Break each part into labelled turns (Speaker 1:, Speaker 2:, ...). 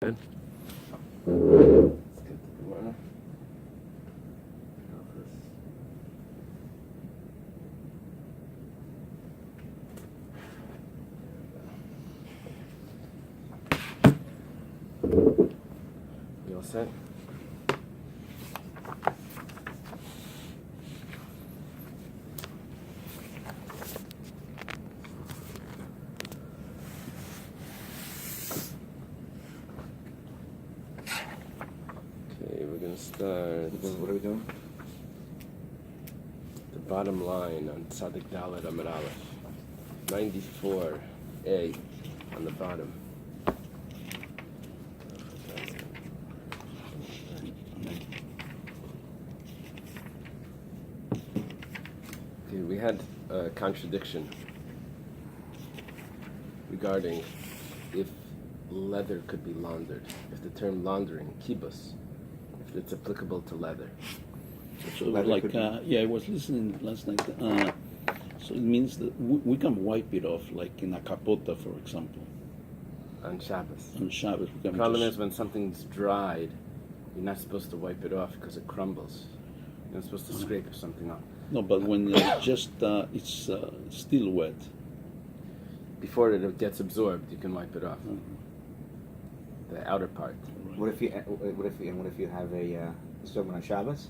Speaker 1: Good. Let's get to the runner. You all set? Okay, we're going to start
Speaker 2: What are we doing?
Speaker 1: the bottom line on Tzadik Dalet Amud Aleph. 94A on the bottom. Okay, we had a contradiction regarding if leather could be laundered, if the term laundering, kibus, if it's applicable to leather.
Speaker 3: So I was listening last night. So it means that we can wipe it off, like in a capota, for example.
Speaker 1: On Shabbos.
Speaker 3: On Shabbos, we
Speaker 1: The
Speaker 3: can
Speaker 1: problem
Speaker 3: just,
Speaker 1: is when something's dried, you're not supposed to wipe it off because it crumbles. You're not supposed to scrape something off.
Speaker 3: no, but when it's still wet.
Speaker 1: Before it gets absorbed, you can wipe it off. The outer part.
Speaker 3: Right.
Speaker 2: What if you have a this is talking on Shabbos?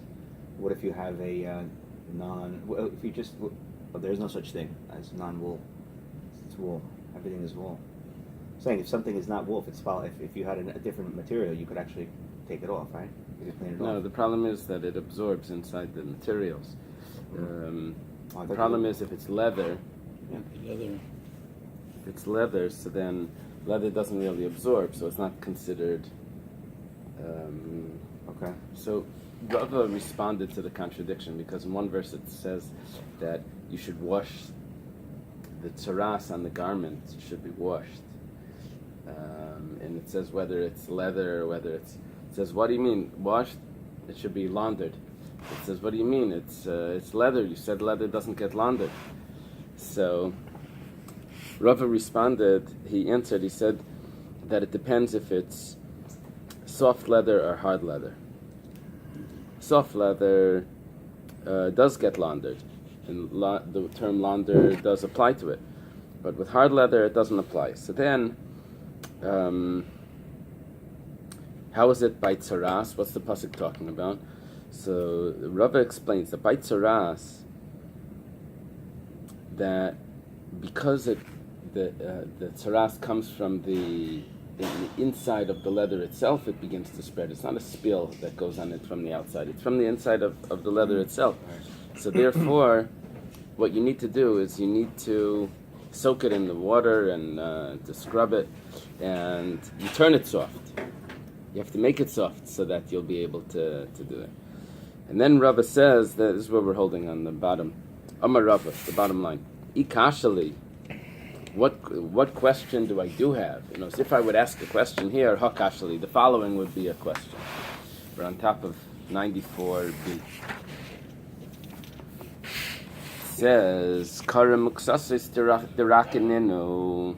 Speaker 2: What if you have a if you just there's no such thing as non-wool. It's wool. Everything is wool. I'm saying if something is not wool, if you had a different material, you could actually take it off, right? You could clean it
Speaker 1: No,
Speaker 2: off.
Speaker 1: the problem is that it absorbs inside the materials.
Speaker 2: I
Speaker 1: The problem is if it's leather,
Speaker 3: Leather.
Speaker 1: if it's leather, so then leather doesn't really absorb, so it's not considered.
Speaker 2: Okay.
Speaker 1: So Rava responded to the contradiction because in one verse it says that you should wash the tzaras on the garment should be washed, and it says whether it's leather or whether it says what do you mean washed? It should be laundered. It says what do you mean? It's leather. You said leather doesn't get laundered. So Rava responded. He answered. He said that it depends if it's soft leather or hard leather. Soft leather does get laundered, and the term launder does apply to it. But with hard leather, it doesn't apply. So then, how is it by tzaras? What's the pasuk talking about? So Rava explains that by tzaras, that because the tzaras comes from the inside of the leather itself, it begins to spread. It's not a spill that goes on it from the outside. It's from the inside of the leather itself. So therefore, what you need to do is you need to soak it in the water and to scrub it, and you turn it soft. You have to make it soft so that you'll be able to do it. And then Rava says, that this is what we're holding on the bottom. Amar Rava, the bottom line. Ikashali. What question do I have? So if I would ask a question here, hakashali, the following would be a question. We're on top of 94b. It says, Kara muksasis dirakininu.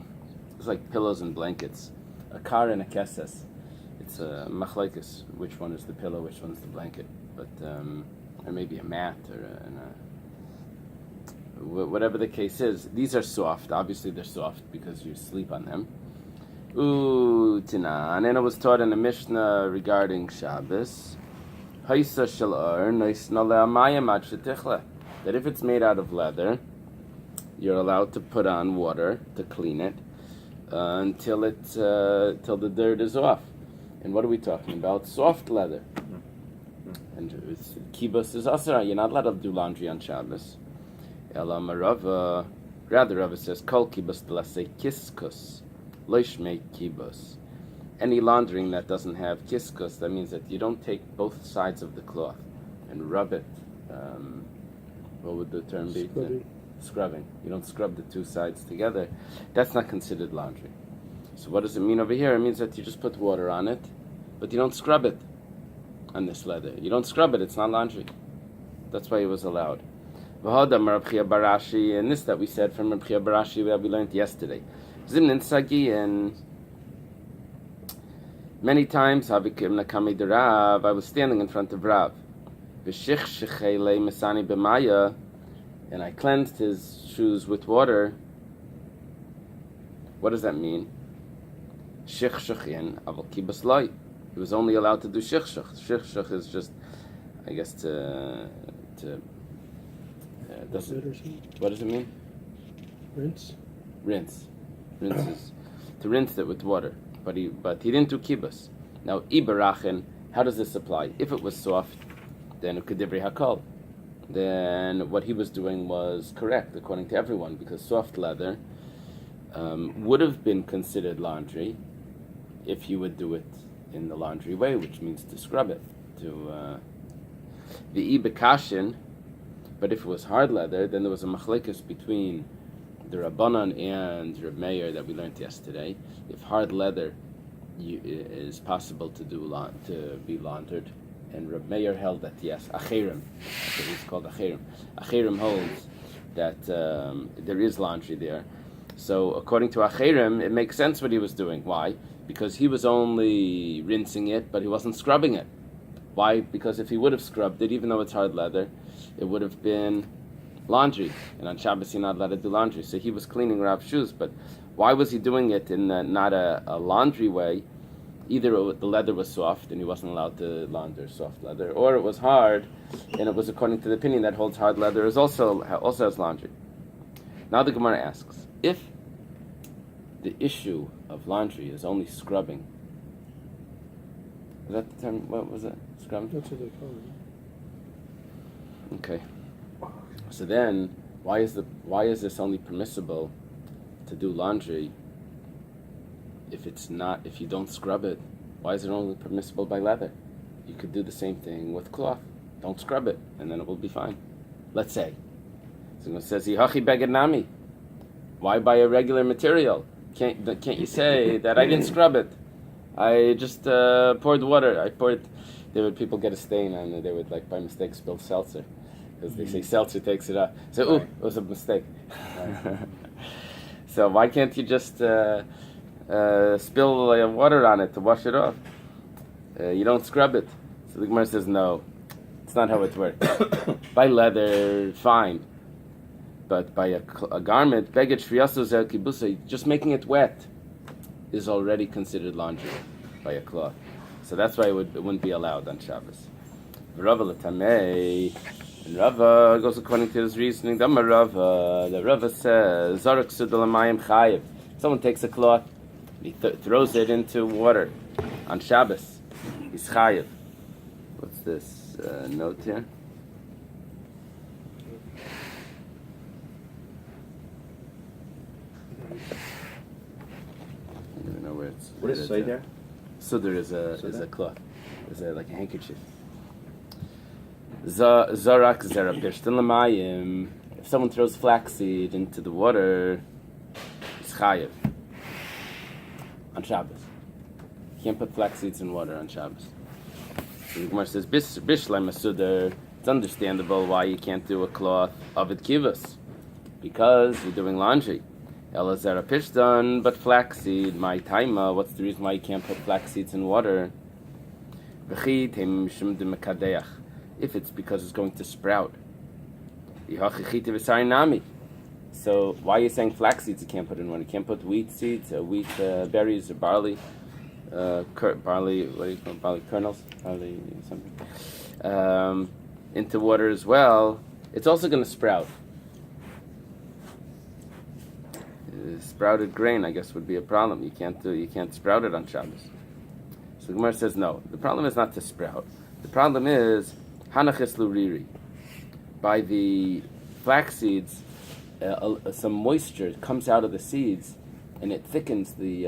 Speaker 1: It's like pillows and blankets. A kar and a keses. It's a machlaikas. Which one is the pillow, which one is the blanket? But, or maybe a mat or whatever the case is, these are soft. Obviously, they're soft because you sleep on them. Tanan, and it was taught in the Mishnah regarding Shabbos. That if it's made out of leather, you're allowed to put on water to clean it until till the dirt is off. And what are we talking about? Soft leather. And kibus is asara. You're not allowed to do laundry on Shabbos. Rava says, Kol kibus d'lasei kiskus, loishmei kibus. Any laundering that doesn't have kiskus, that means that you don't take both sides of the cloth and rub it. What would the term be? Scrubbing. You don't scrub the two sides together. That's not considered laundry. So what does it mean over here? It means that you just put water on it, but you don't scrub it on this leather. You don't scrub it. It's not laundry. That's why it was allowed. And this that we said from Reb Chia Barashi that we learned yesterday. Many times, I was standing in front of Rav. And I cleansed his shoes with water. What does that mean? He was only allowed to do shichshach. Shichshach is just, I guess, what does it mean?
Speaker 4: Rinse.
Speaker 1: Rinse is to rinse it with water. But he didn't do kibbutz. Now, ibarachin, how does this apply? If it was soft, then kedivri hakol. Then what he was doing was correct according to everyone, because soft leather would have been considered laundry if you would do it in the laundry way, which means to scrub it, to the ibekashin. But if it was hard leather, then there was a machlekes between the Rabbanan and Reb Meir that we learned yesterday. If hard leather is possible to be laundered, and Reb Meir held that yes, acherim, it's called acherim. Acherim holds that there is laundry there. So according to acherim, it makes sense what he was doing. Why? Because he was only rinsing it, but he wasn't scrubbing it. Why? Because if he would have scrubbed it, even though it's hard leather, it would have been laundry, and on Shabbos you're not allowed to do laundry. So he was cleaning Rav's shoes, but why was he doing it in not a laundry way? Either the leather was soft and he wasn't allowed to launder soft leather, or it was hard and it was according to the opinion that holds hard leather is also has laundry. Now the Gemara asks, if the issue of laundry is only scrubbing, is that the term? What was it? Scrubbing?
Speaker 4: That's what they call it.
Speaker 1: Okay. So then, why is this only permissible to do laundry if you don't scrub it? Why is it only permissible by leather? You could do the same thing with cloth. Don't scrub it, and then it will be fine. Let's say. So it says, "Yihachi beged nami." Why buy a regular material? Can't you say that I didn't scrub it? I just poured water. People get a stain on it. They would by mistake spill seltzer. Because they say seltzer takes it up. So, it was a mistake. So why can't you just spill water on it to wash it off? You don't scrub it. So the Gemara says, no, it's not how it works. By leather, fine. But by a garment, beged shriyaso zer kibusa, just making it wet is already considered laundry by a cloth. So that's why it wouldn't be allowed on Shabbos. Rava l'tamei. And Rava goes according to his reasoning. The Rava says, Zorak sudalamayim chayiv. Someone takes a cloth, he throws it into water on Shabbos. He's chayiv. What's this note here? I don't even know where it's.
Speaker 2: What does it say there?
Speaker 1: Sudar is a cloth. Is like a handkerchief. Zorak zera pirshtin l'mayim. If someone throws flaxseed into the water, it's chayiv on Shabbos. You can't put flax seeds in water on Shabbos. So the Gemara says, Bishlai Masudar. It's understandable why you can't do a cloth of it kivas, because you're doing laundry. Elazar pishtan, but flaxseed, my taima. What's the reason why you can't put flax seeds in water? If it's because it's going to sprout. So why are you saying flax seeds you can't put in water? You can't put wheat seeds, wheat berries, or barley, barley. What do you call it? Barley kernels, barley something, into water as well. It's also going to sprout. Sprouted grain, I guess, would be a problem. You can't sprout it on Shabbos. So the Gemara says no. The problem is not to sprout. The problem is hanachis luriri. By the flax seeds, some moisture comes out of the seeds, and it thickens the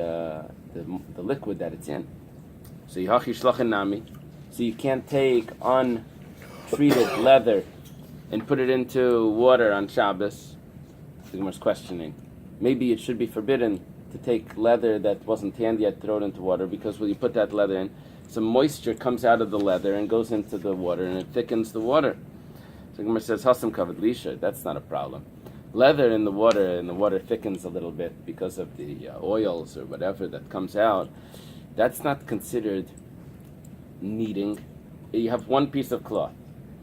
Speaker 1: liquid that it's in. So yihachi shlachin nami. So you can't take untreated leather and put it into water on Shabbos. The Gemara's questioning. Maybe it should be forbidden to take leather that wasn't tanned yet, throw it into water, because when you put that leather in, some moisture comes out of the leather and goes into the water, and it thickens the water. So the Gemara says, Hasam kavod lisha, that's not a problem. Leather in the water thickens a little bit because of the oils or whatever that comes out. that's not considered kneading. You have one piece of cloth,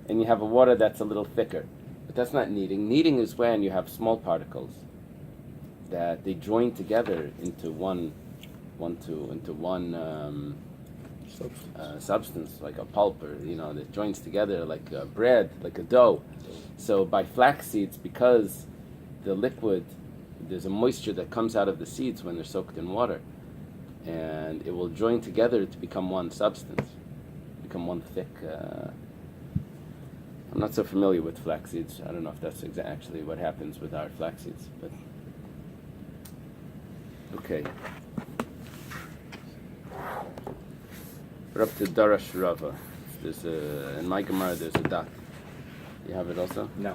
Speaker 1: and you have a water that's a little thicker, but that's not kneading. Kneading is when you have small particles that they join together into one substance, like a pulp, or that joins together like a bread, like a dough. So by flax seeds, because the liquid, there's a moisture that comes out of the seeds when they're soaked in water, and it will join together to become one substance, become one thick. I'm not so familiar with flax seeds. I don't know if that's actually what happens with our flax seeds, but okay. We're up to Darash Rava. There's in my Gemara there's a dot. You have it also?
Speaker 2: No.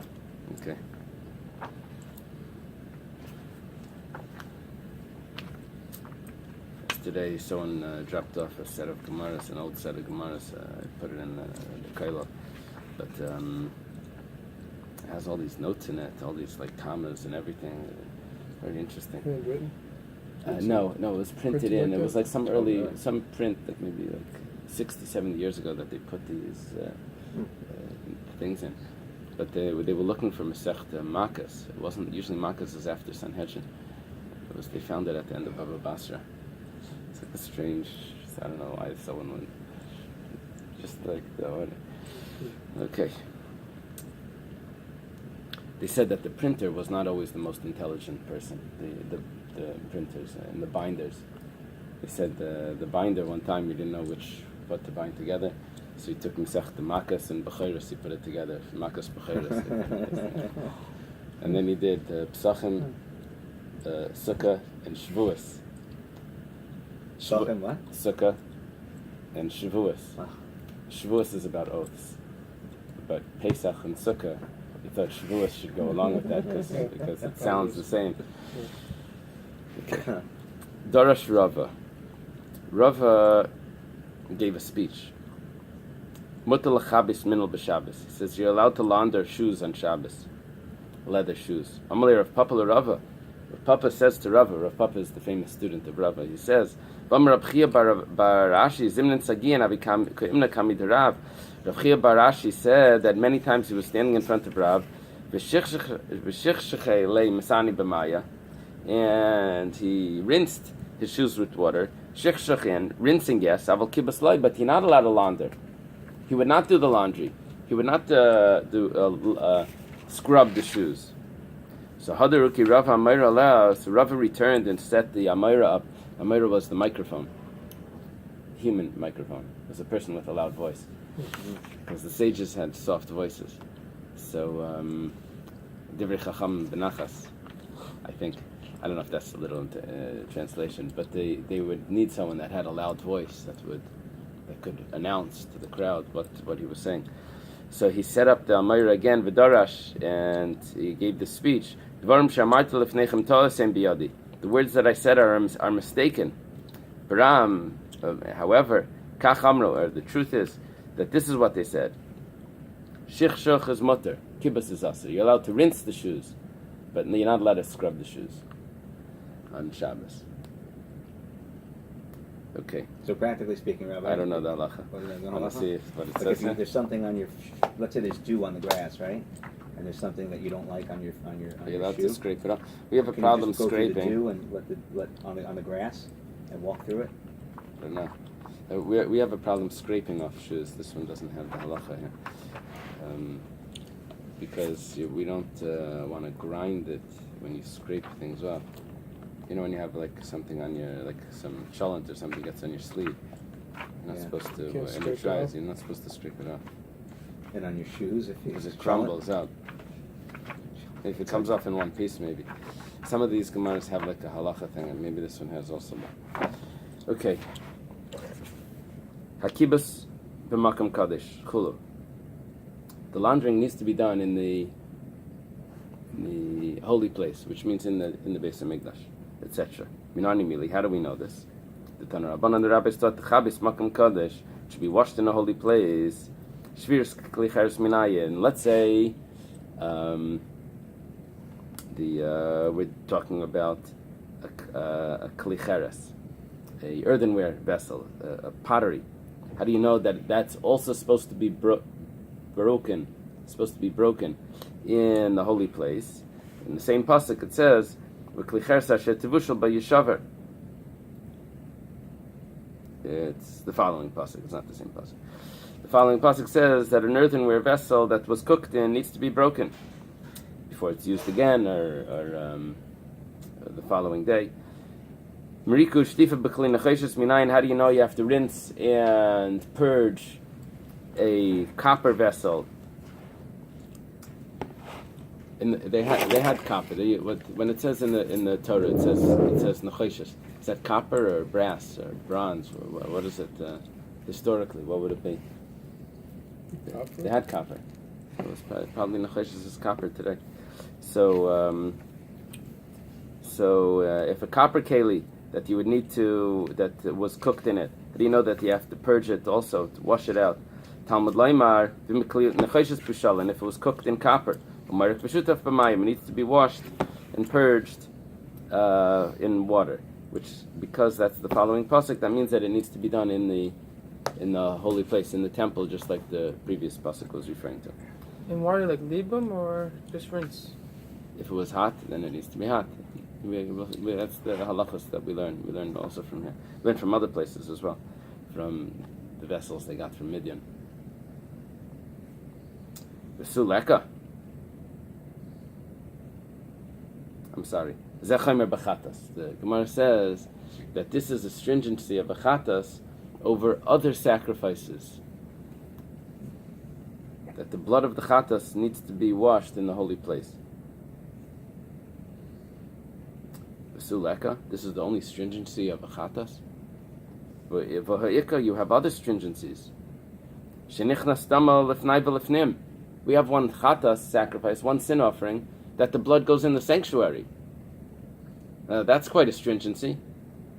Speaker 1: Okay. Yesterday someone dropped off a set of Gemaras, an old set of Gemaras. I put it in the Kailo. But it has all these notes in it, all these like commas and everything. Very interesting.
Speaker 4: Handwritten?
Speaker 1: No, it was printed in.
Speaker 4: like
Speaker 1: It was
Speaker 4: that?
Speaker 1: like some print that maybe like 60, 70 years ago that they put these things in. But they were looking for Masechta Makas. It wasn't, usually Makas is after Sanhedrin. They found it at the end of Baba Basra. It's like a strange, I don't know why someone would, just like the order. Okay. They said that the printer was not always the most intelligent person, the printers and the binders. They said the binder one time he didn't know what to bind together, so he took Masechta Makas and Becheiros, he put it together, Makas Becheiros. And then he did Psachim, Sukkah, and Shavuos.
Speaker 2: Psachim what?
Speaker 1: Sukkah and Shavuos.
Speaker 2: Ah.
Speaker 1: Shavuos is about oaths, but Pesach and Sukkah, he thought Shavuos should go along with that because it sounds the same. Okay. Darash Rava. Rava gave a speech. Mutal Chabis Minal b'Shabbos. He says you're allowed to launder shoes on Shabbos, leather shoes. Amalei Rav Papa Rava. Rav Papa says to Rava. Rav Papa is the famous student of Rava. He says, Rav Chia bar Ashi zimnin sagian avikam koimna kamid Rav. Rav Chia bar Ashi said that many times he was standing in front of Rav, v'shichshechei lei masani b'maya, and he rinsed his shoes with water. Shichshechin, rinsing, yes, aval kibas loy, but you're not allowed to launder. He would not do the laundry. He would not scrub the shoes. So Hadaruki Rav Amira allows. So Rav returned and set the Amira up. Amira was the microphone, human microphone. It was a person with a loud voice, because the sages had soft voices. So Divrei Chacham Benachas, I think. I don't know if that's a little translation, but they would need someone that had a loud voice that could announce to the crowd what he was saying. So he set up the Amira again, V'darash, and he gave the speech. The words that I said are mistaken. However, Kach Amro, or the truth is that this is what they said. Shichshoch is mutter, kibbutz is aser. You're allowed to rinse the shoes, but you're not allowed to scrub the shoes on Shabbos. Okay.
Speaker 2: So practically speaking, Rabbi,
Speaker 1: I don't know the halacha.
Speaker 2: What is that,
Speaker 1: I want to see what it
Speaker 2: Like
Speaker 1: says.
Speaker 2: if there's something on your, let's say there's dew on the grass, right? And there's something that you don't like on your
Speaker 1: Are you
Speaker 2: your
Speaker 1: allowed
Speaker 2: shoe.
Speaker 1: to scrape it up? We have a
Speaker 2: Can
Speaker 1: problem
Speaker 2: you just go through the
Speaker 1: scraping.
Speaker 2: dew and let on the grass and walk through it?
Speaker 1: I don't know. We have a problem scraping off shoes. This one doesn't have the halacha here. Because we don't want to grind it when you scrape things off. You know, when you have like something on your, like some cholent or something gets on your sleeve, you're not supposed to,
Speaker 4: Can't
Speaker 1: and
Speaker 4: scrape
Speaker 1: it
Speaker 4: it
Speaker 1: dries,
Speaker 4: off?
Speaker 1: you're not supposed to scrape it off.
Speaker 2: And on your shoes, if
Speaker 1: Because
Speaker 2: it's
Speaker 1: it crumbles out. If it comes off in one piece, maybe. Some of these Gemaras have like a halacha thing, and maybe this one has also one. Okay. Hakibas b'makam kadesh chulu. The laundering needs to be done in the holy place, which means in the Beis Hamikdash, etc. Minani mili. How do we know this? The Tanur Rabbanan, the rabbis taught the chabis makam kadesh should be washed in a holy place. Shvirs klicheres minayin. Let's say we're talking about a klicheres, a earthenware vessel, a pottery, how do you know that that's also supposed to be broken? Supposed to be broken in the holy place. In the same pasuk it says, it's the following pasuk. It's not the same pasuk. The following pasuk says that an earthenware vessel that was cooked in needs to be broken before it's used again, or the following day. How do you know you have to rinse and purge a copper vessel? They had copper. When it says in the Torah, it says nechoshes. Is that copper or brass or bronze? What is it historically? What would it be?
Speaker 4: Copper?
Speaker 1: They had copper. It was probably nechoshes is copper today. So if a copper keli that you would need that was cooked in it, how do you know that you have to purge it also, to wash it out? Talmud Laimar, nechoshes pushal, and if it was cooked in copper, it needs to be washed and purged in water. Which, because that's the following pasuk, that means that it needs to be done in the holy place, in the temple, just like the previous pasuk was referring to.
Speaker 5: In water like libum or just rinse?
Speaker 1: If it was hot, then it needs to be hot. That's the halachos that we learned. We learned also from here. We learned from other places as well, from the vessels they got from Midian. The suleka. I'm sorry. Zevachim b'chatas. The Gemara says that this is a stringency of b'chatas over other sacrifices. That the blood of the chatas needs to be washed in the holy place. Suleka, this is the only stringency of a chatas. You have other stringencies. We have one chatas sacrifice, one sin offering, that the blood goes in the sanctuary. That's quite a stringency.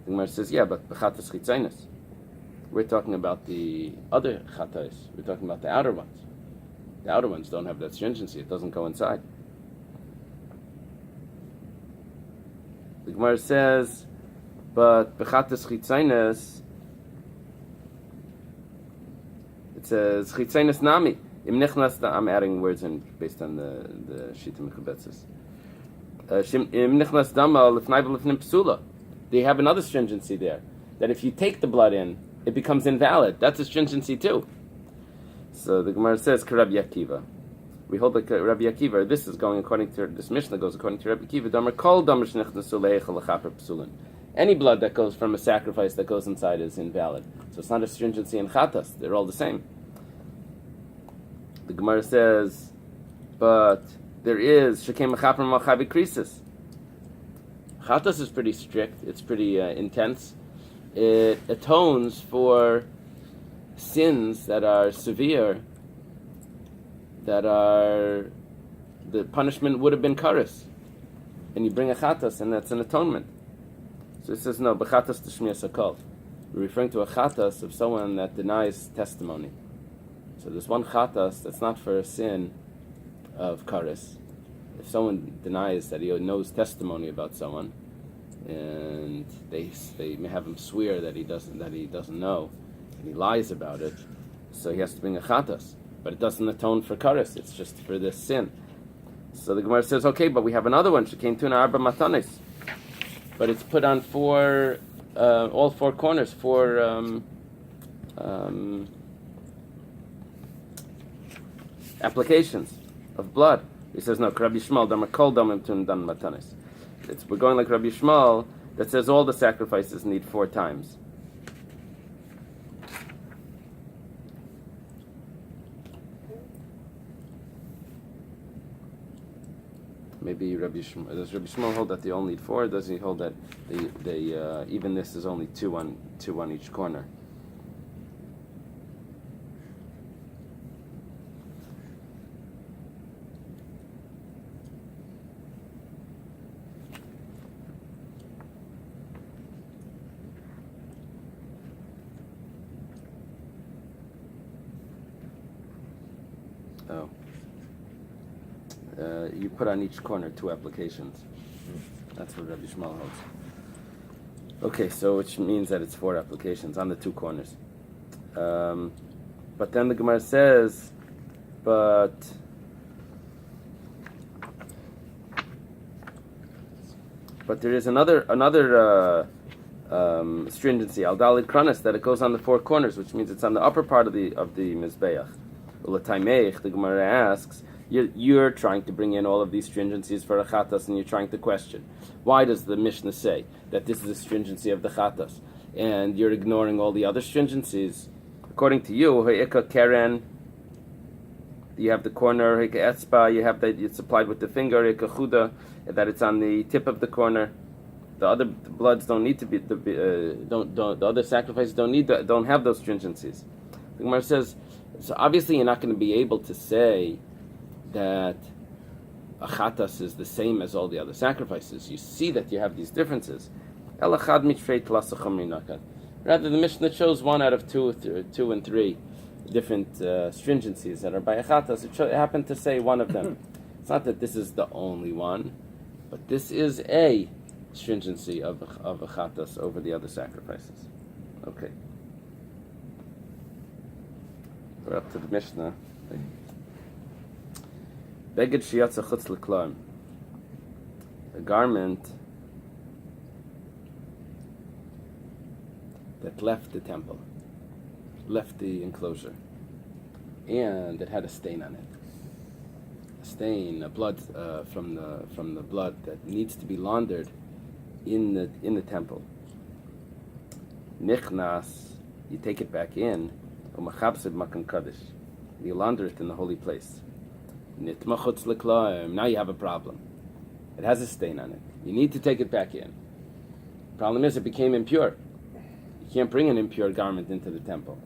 Speaker 1: The Gemara says, yeah, but b'chatas chitzainis. We're talking about the other chatas. We're talking about the outer ones. The outer ones don't have that stringency. It doesn't go inside. The Gemara says, but b'chatas chitzainis, it says chitzainis nami. I'm adding words in based on the Shita Mechubetzes. They have another stringency there, that if you take the blood in, it becomes invalid. That's a stringency too. So the Gemara says, Rabbi Akiva. We hold like Rabbi Akiva. This is going according to this Mishnah goes according to Rabbi Akiva. Any blood that goes from a sacrifice that goes inside is invalid. So it's not a stringency in chatas. They're all the same. The Gemara says, but there is shekem mechaper malchavi krisis. Chatas is pretty strict. It's pretty intense. It atones for sins that are severe, that are the punishment would have been kares, and you bring a chatas, and that's an atonement. So it says no, b'chatas t'shmias hakol. We're referring to a chatas of someone that denies testimony. So there's one chatas that's not for a sin of kares. If someone denies that he knows testimony about someone, and they may have him swear that he doesn't know, and he lies about it, so he has to bring a chatas. But it doesn't atone for kares. It's just for this sin. So the Gemara says, okay, but we have another one. Shekain tuna arba matanis, but it's put on all four corners, four applications of blood. He says no. Rabbi Shmuel damar kol damim tun dan matanis. We're going like Rabbi Shmuel that says all the sacrifices need 4 times. Maybe does Rabbi Shmuel hold that they all need 4? Or does he hold that they even this is only 2 on each corner? Oh. You put on each corner 2 applications. That's what Rabbi Shmuel holds. Okay, so which means that it's 4 applications on the 2 corners. But then the Gemara says, but there is another stringency, al dalid kranas, that it goes on the 4 corners, which means it's on the upper part of the mizbeach. Ulataimeich, the Gemara asks, you're trying to bring in all of these stringencies for a chatas, and you're trying to question, why does the Mishnah say that this is a stringency of the chatas, and you're ignoring all the other stringencies? According to you, ha'ika keren, you have the corner, ha'ika etzba, you have that it's applied with the finger, ha'ika chuda, that it's on the tip of the corner. The other bloods don't need to be, the other sacrifices don't have those stringencies. The Gemara says, so obviously you're not going to be able to say that a chatas is the same as all the other sacrifices. You see that you have these differences. Rather, the Mishnah chose 1 out of 2 and 3 different stringencies that are by a chatas. It happened to say one of them. It's not that this is the only one, but this is a stringency of a chatas over the other sacrifices. Okay. We're up to the Mishnah. Beged shiyatza chutz l'klaim. A garment that left the temple, left the enclosure, and it had a stain on it. A stain, a blood from the blood that needs to be laundered in the temple. Nichnas, you take it back in. Umachabsed makan kaddish, you launder it in the holy place. Nitma chutz l'klaim. Now you have a problem. It has a stain on it. You need to take it back in. Problem is, it became impure. You can't bring an impure garment into the temple.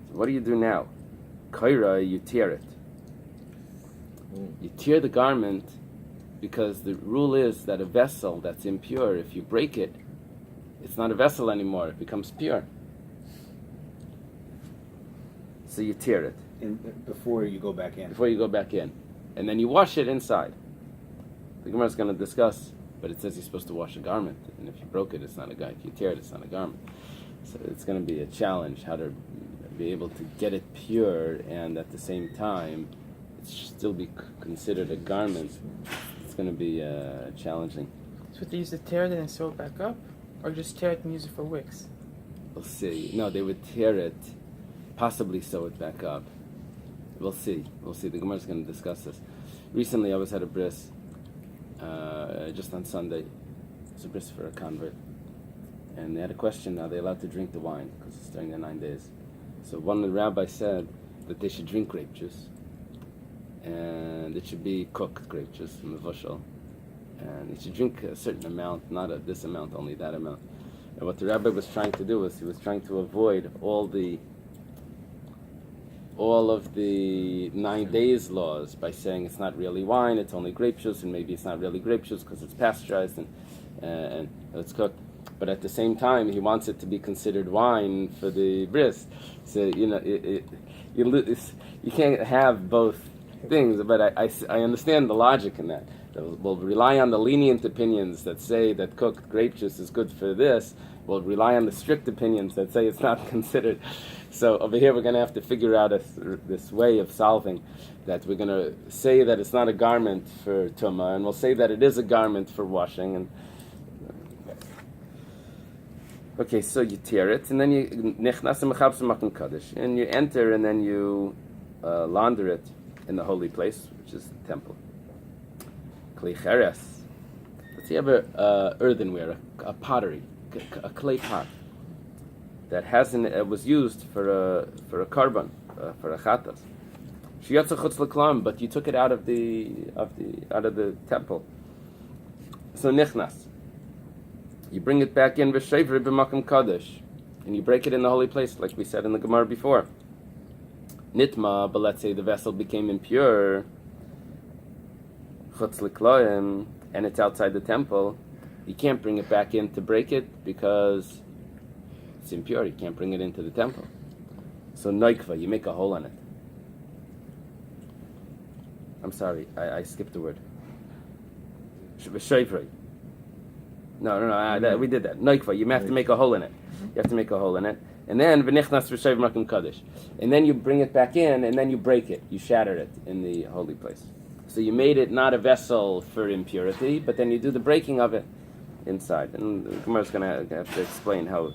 Speaker 1: So what do you do now? Kaira, you tear it. You tear the garment because the rule is that a vessel that's impure, if you break it, it's not a vessel anymore. It becomes pure. So you tear it.
Speaker 2: Before you go back in.
Speaker 1: Before you go back in. And then you wash it inside. The Gemara is going to discuss, but it says you're supposed to wash a garment. And if you broke it, it's not a garment. If you tear it, it's not a garment. So it's going to be a challenge how to be able to get it pure and at the same time it should still be considered a garment. It's going to be challenging.
Speaker 5: So they used to tear it and sew it back up? Or just tear it and use it for wicks?
Speaker 1: We'll see. No, they would tear it, possibly sew it back up. We'll see. The Gemara is going to discuss this. Recently I was at a bris, just on Sunday. It's a bris for a convert. And they had a question, are they allowed to drink the wine? Because it's during the 9 days. So one of the rabbis said that they should drink grape juice. And it should be cooked grape juice from the bushel. And they should drink a certain amount, not this amount, only that amount. And what the rabbi was trying to do was he was trying to avoid all of the 9 days laws by saying it's not really wine, it's only grape juice, and maybe it's not really grape juice because it's pasteurized and it's cooked. But at the same time, he wants it to be considered wine for the bris. So you can't have both things. But I understand the logic in that. We'll rely on the lenient opinions that say that cooked grape juice is good for this. We'll rely on the strict opinions that say it's not considered. So over here we're going to have to figure out this way of solving that. We're going to say that it's not a garment for tumah, and we'll say that it is a garment for washing. And okay, so you tear it, and then you nichnas mechabs makan kaddish, and you enter, and then you launder it in the holy place, which is the temple. Klei cheres. Let's say you have a earthenware, a pottery, a clay pot that was used for a karban, for a chatas. Shiyatza chutz l'klam, but you took it out of the temple. So nichnas. You bring it back in v'sheivri b'makam kaddish, and you break it in the holy place, like we said in the Gemara before. Nitma, but let's say the vessel became impure, chutz l'kloim, and it's outside the temple. You can't bring it back in to break it because it's impure. You can't bring it into the temple. So noikva, you make a hole on it. I'm sorry, I skipped the word. V'sheivri. No. We did that. Noikva. You have to make a hole in it. You have to make a hole in it, and then v'nichnas v'shev makom kaddish, and then you bring it back in, and then you break it. You shattered it in the holy place. So you made it not a vessel for impurity, but then you do the breaking of it inside. And the Gemara is going to have to explain how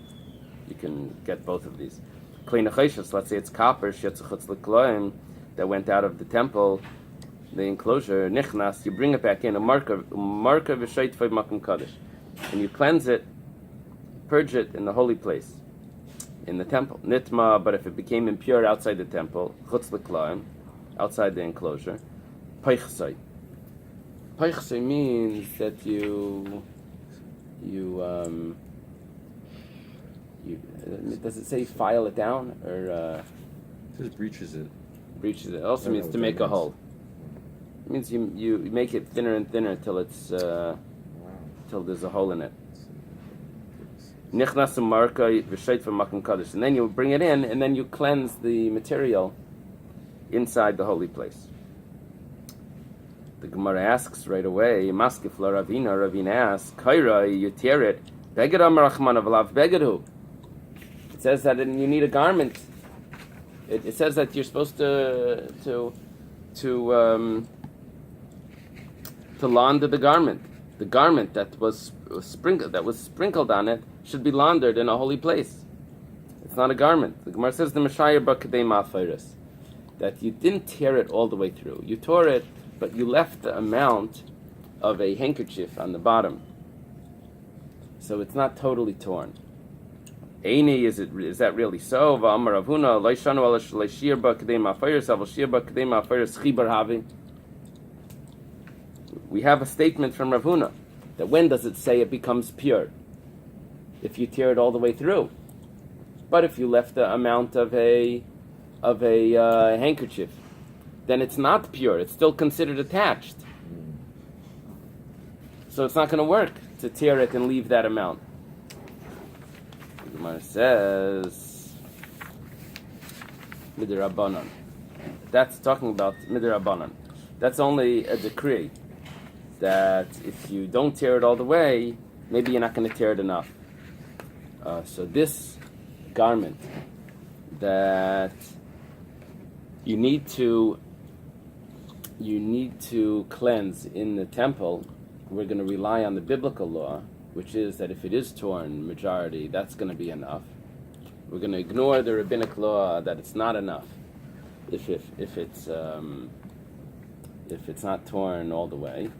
Speaker 1: you can get both of these. Klei nechoshes. Let's say it's copper shetzachutz l'kloim that went out of the temple, the enclosure. Nichnas. You bring it back in. A marker v'sheit feiv makom kaddish, and you cleanse it. Purge it in the holy place, in the temple. Nitma, but if it became impure outside the temple, chutz l'klaim, outside the enclosure, peichsai. Peichsai means that you does it say file it down or?
Speaker 4: It just breaches it.
Speaker 1: Breaches it. It also means to make a hole. It means you make it thinner and thinner till it's till there's a hole in it. Nichnas marka v'sheit v'makom kaddish, and then you bring it in, and then you cleanse the material inside the holy place. The Gemara asks right away, Maskif la Ravina. Ravina asks, Kaira, you tear it. Beged amar Rachmana v'lav begedhu. It says that you need a garment. It says that you're supposed to launder the garment. The garment that was sprinkled on it should be laundered in a holy place. It's not a garment. The Gemara says the Meshayir Bakadei Ma'afiris, that you didn't tear it all the way through. You tore it, but you left the amount of a handkerchief on the bottom. So it's not totally torn. Eini, is that really so? V'amar Ravuna, Loishanu ala shleishir Bakadei Ma'afiris, avol shir Bakadei Ma'afiris chibar havi. We have a statement from Ravuna that when does it say it becomes pure? If you tear it all the way through. But if you left the amount of a handkerchief, then it's not pure. It's still considered attached. So it's not going to work to tear it and leave that amount. The Gemara says, Midir That's talking about Midir That's only a decree that if you don't tear it all the way, maybe you're not going to tear it enough. So this garment that you need to cleanse in the temple, we're going to rely on the biblical law, which is that if it is torn majority, that's going to be enough. We're going to ignore the rabbinic law that it's not enough if it's not torn all the way.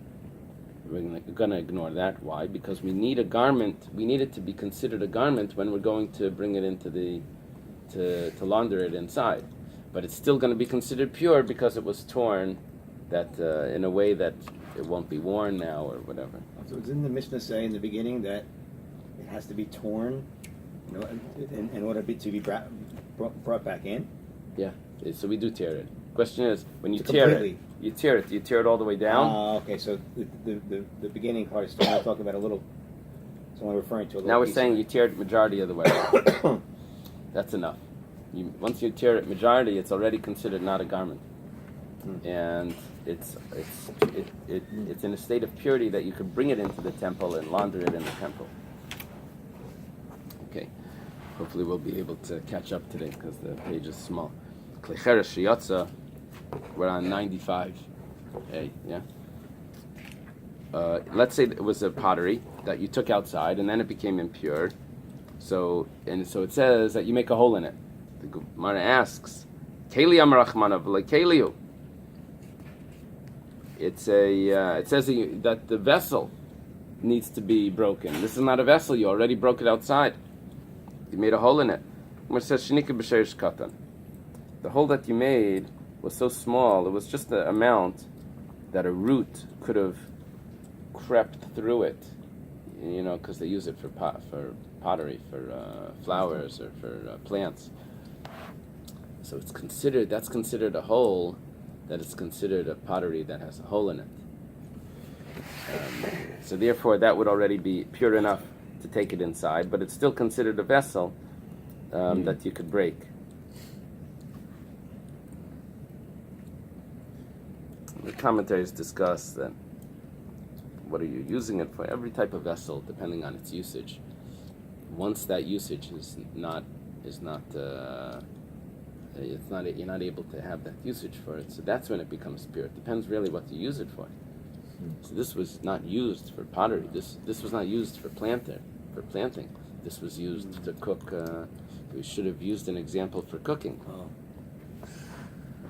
Speaker 1: We're going to ignore that. Why? Because we need a garment. We need it to be considered a garment when we're going to bring it into to launder it inside. But it's still going to be considered pure because it was torn that in a way that it won't be worn now or whatever.
Speaker 2: So didn't the Mishnah say in the beginning that it has to be torn, in order to be brought back in?
Speaker 1: Yeah. So we do tear it. Question is, when you tear it, you tear it all the way down.
Speaker 2: Okay, so the beginning part is still not talking about a little. It's only referring to a little.
Speaker 1: Now we're saying you tear it majority of the way. That's enough. Once you tear it majority, it's already considered not a garment, and it's in a state of purity that you could bring it into the temple and launder it in the temple. Okay, hopefully we'll be able to catch up today because the page is small. Klecheres sheyatza, we're on 95. Hey, yeah. Let's say it was a pottery that you took outside and then it became impure. So it says that you make a hole in it. The Gemara asks, Keli amarachmanav lekeliu. It says that the vessel needs to be broken. This is not a vessel. You already broke it outside. You made a hole in it. It says shenika b'sheish katan. The hole that you made was so small, it was just the amount that a root could have crept through it, because they use it for pottery, for flowers, or for plants. So that's considered a hole, that is considered a pottery that has a hole in it. So therefore, that would already be pure enough to take it inside, but it's still considered a vessel that you could break. The commentaries discuss that what are you using it for? Every type of vessel, depending on its usage. Once that usage you're not able to have that usage for it. So that's when it becomes pure. It depends really what you use it for. So this was not used for pottery. This was not used for planting. This was used to cook. We should have used an example for cooking.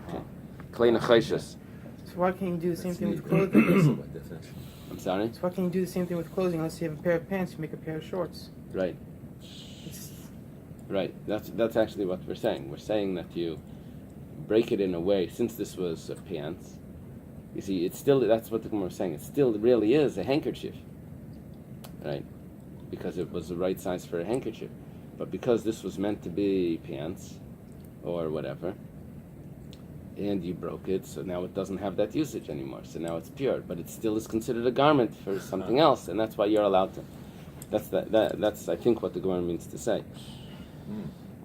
Speaker 1: Okay. Klei nechoshes.
Speaker 5: So why can't you do the same thing with
Speaker 4: By
Speaker 5: clothing?
Speaker 4: definition.
Speaker 1: I'm sorry.
Speaker 5: So why can't you do the same thing with clothing unless you have a pair of pants, you make a pair of shorts?
Speaker 1: Right.
Speaker 5: It's,
Speaker 1: Right. That's actually what we're saying. We're saying that you break it in a way. Since this was pants, you see, it's still. That's what the Gemara was saying. It still really is a handkerchief, right? Because it was the right size for a handkerchief. But because this was meant to be pants, or whatever, and you broke it, so now it doesn't have that usage anymore. So now it's pure, but it still is considered a garment for something else, and that's why you're allowed to. That's I think what the Gemara means to say.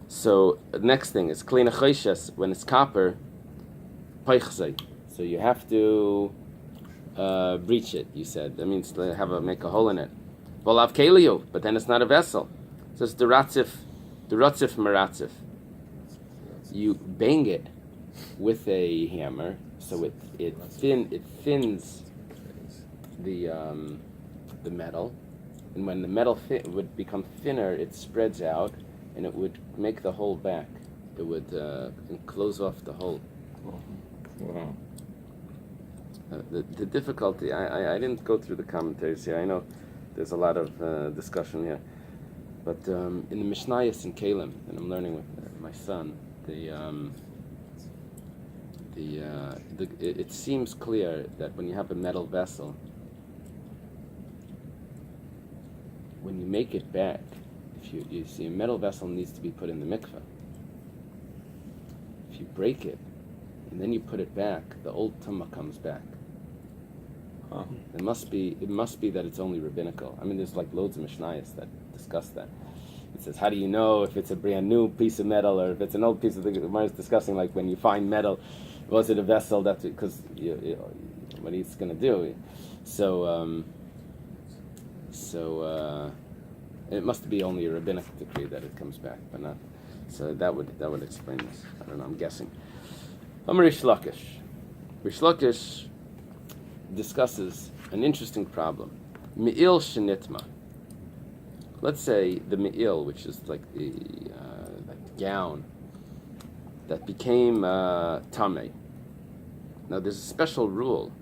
Speaker 1: So next thing is klei nechoshes. When it's copper, peichzei. So you have to breach it. You said that means to make a hole in it. Volav keliu, but then it's not a vessel. It says deratzif meratzif. You bang it with a hammer, so it thins the metal, and when the metal would become thinner, it spreads out, and it would make the hole back. It would close off the hole.
Speaker 4: Wow.
Speaker 1: The difficulty, I didn't go through the commentaries here. I know there's a lot of discussion here, but in the Mishnayos in Kalim, and I'm learning with my son, it seems clear that when you have a metal vessel, when you make it back, if you see a metal vessel needs to be put in the mikveh. If you break it and then you put it back, the old tumah comes back.
Speaker 4: Huh.
Speaker 1: It must be that it's only rabbinical. I mean, there's like loads of Mishnayos that discuss that. It says, how do you know if it's a brand new piece of metal or if it's an old piece of the Gemara is discussing, like when you find metal, was it a vessel? That's because what he's going to do. So it must be only a rabbinic decree that it comes back, but not. So that would explain this. I don't know. I'm guessing. Rish Lakish. Rish Lakish discusses an interesting problem. Me'il shenitma. Let's say the me'il, which is like the gown that became tameh. Now there's a special rule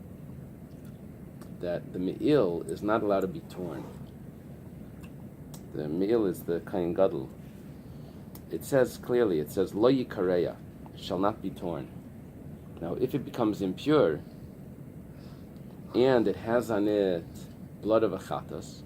Speaker 1: that the me'il is not allowed to be torn. The me'il is the kain gadol. It says clearly, lo yikareya, it shall not be torn. Now if it becomes impure and it has on it blood of a chatas,